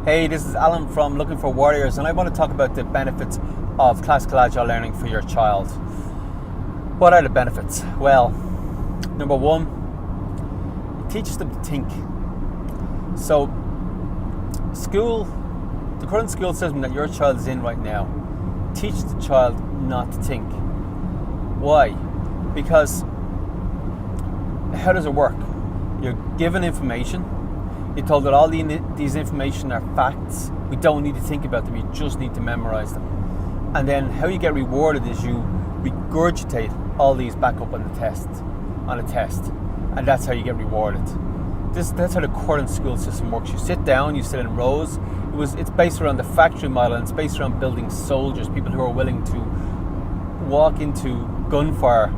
Hey, this is Alan from Looking for Warriors, and I want to talk about the benefits of classical agile learning for your child. What are the benefits? Well, number one, it teaches them to think. So, the current school system that your child is in right now, teaches the child not to think. Why? Because how does it work? You're given information. You're told that all these information are facts. We don't need to think about them. You just need to memorize them. And then how you get rewarded is you regurgitate all these back up on a test. And that's how you get rewarded. That's how the current school system works. You sit down, you sit in rows. It's based around the factory model, and it's based around building soldiers, people who are willing to walk into gunfire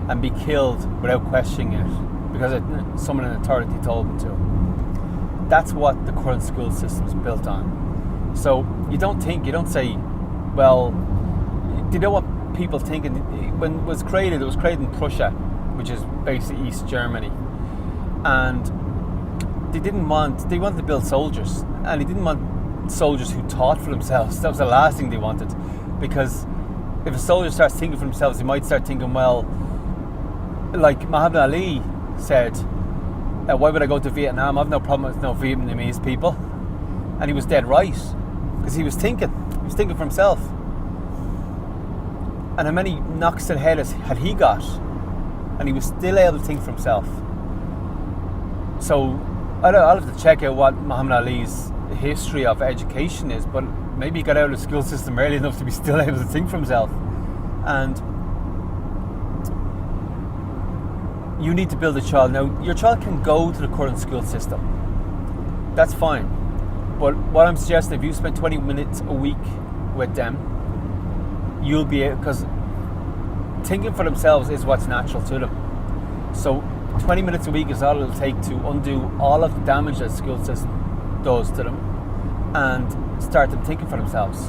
and be killed without questioning it because someone in authority told them to. That's what the current school system is built on. So you don't say, well, do you know what people think? When it was created in Prussia, which is basically East Germany. And they wanted to build soldiers. And they didn't want soldiers who thought for themselves. That was the last thing they wanted. Because if a soldier starts thinking for themselves, they might start thinking, well, like Muhammad Ali said, why would I go to Vietnam? I've no problem with no Vietnamese people. And he was dead right. Because he was thinking. He was thinking for himself. And how many knocks to the head had he got? And he was still able to think for himself. So I'll have to check out what Muhammad Ali's history of education is, but maybe he got out of the school system early enough to be still able to think for himself. And you need to build a child. Now, your child can go to the current school system. That's fine. But what I'm suggesting, if you spend 20 minutes a week with them, you'll be able, because thinking for themselves is what's natural to them. So 20 minutes a week is all it'll take to undo all of the damage that the school system does to them and start them thinking for themselves.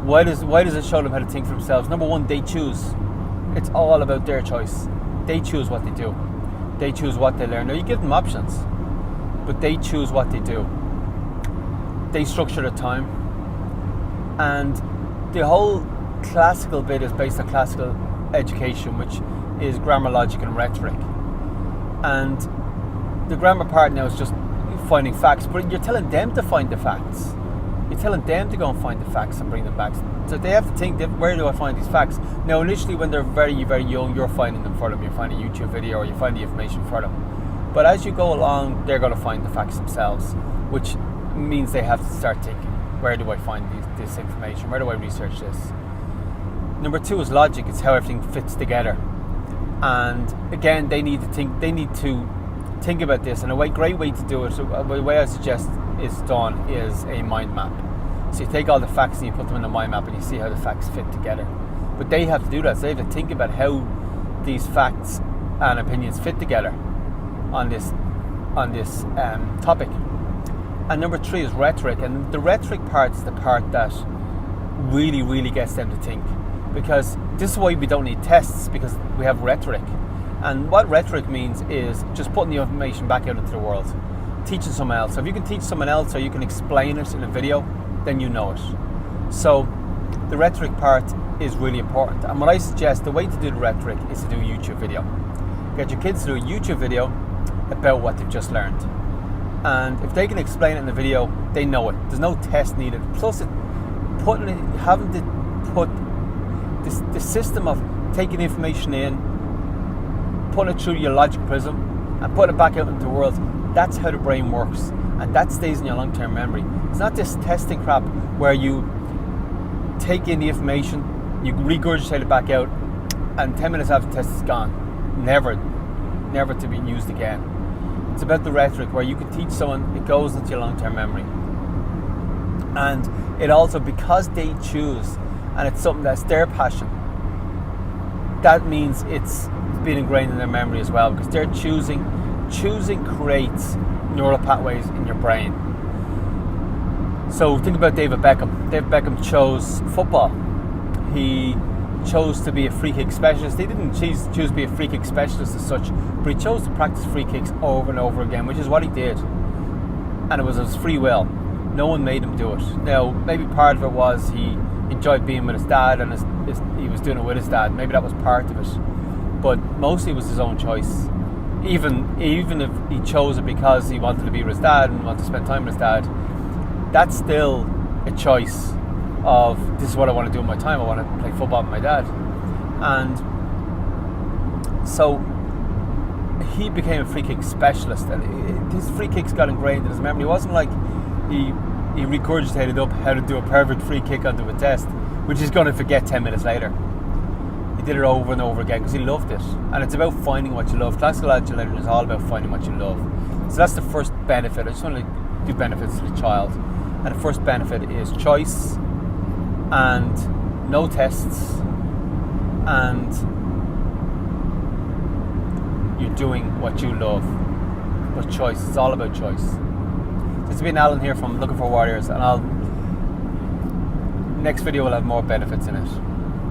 Why does it show them how to think for themselves? Number one, they choose. It's all about their choice. They choose what they do. They choose what they learn. Now, you give them options, but they choose what they do. They structure their time. And the whole classical bit is based on classical education, which is grammar, logic, and rhetoric. And the grammar part now is just finding facts, but you're telling them to find the facts. You're telling them to go and find the facts and bring them back. So they have to think, where do I find these facts? Now, initially, when they're very, very young, you're finding them for them. You find a YouTube video or you find the information for them. But as you go along, they're going to find the facts themselves, which means they have to start thinking, where do I find this information? Where do I research this? Number two is logic. It's how everything fits together. And again, they need to think about this. And a great way to do it, the way I suggest it's done, is a mind map. So you take all the facts and you put them in a mind map and you see how the facts fit together. But they have to do that. So they have to think about how these facts and opinions fit together on this topic. And number three is rhetoric. And the rhetoric part is the part that really, really gets them to think. Because this is why we don't need tests, because we have rhetoric. And what rhetoric means is just putting the information back out into the world. Teaching someone else. So if you can teach someone else or you can explain it in a video, then you know it. So the rhetoric part is really important. And what I suggest, the way to do the rhetoric is to do a YouTube video. Get your kids to do a YouTube video about what they've just learned. And if they can explain it in the video, they know it. There's no test needed. Plus, having to put the system of taking information in, putting it through your logic prism, and putting it back out into the world, that's how the brain works. And that stays in your long-term memory. It's not this testing crap where you take in the information, you regurgitate it back out, and 10 minutes after the test is gone. Never to be used again. It's about the rhetoric where you can teach someone, it goes into your long-term memory. And it also, because they choose, and it's something that's their passion, that means it's been ingrained in their memory as well, because they're choosing creates neural pathways in your brain. So think about David Beckham. David Beckham chose football. He chose to be a free kick specialist. He didn't choose to be a free kick specialist as such, but he chose to practice free kicks over and over again, which is what he did. And it was his free will. No one made him do it. Now, maybe part of it was he enjoyed being with his dad and he was doing it with his dad. Maybe that was part of it. But mostly it was his own choice. Even if he chose it because he wanted to be with his dad and wanted to spend time with his dad, that's still a choice of, this is what I want to do with my time. I want to play football with my dad. And so he became a free kick specialist, and his free kicks got ingrained in his memory. It wasn't like he regurgitated up how to do a perfect free kick onto a test, which he's going to forget 10 minutes later. He did it over and over again because he loved it. And it's about finding what you love. Classical agile learning is all about finding what you love. So that's the first benefit. I just want to do benefits to the child. And the first benefit is choice and no tests, and you're doing what you love. But choice, it's all about choice. So it's been Alan here from Looking for Warriors, and next video will have more benefits in it.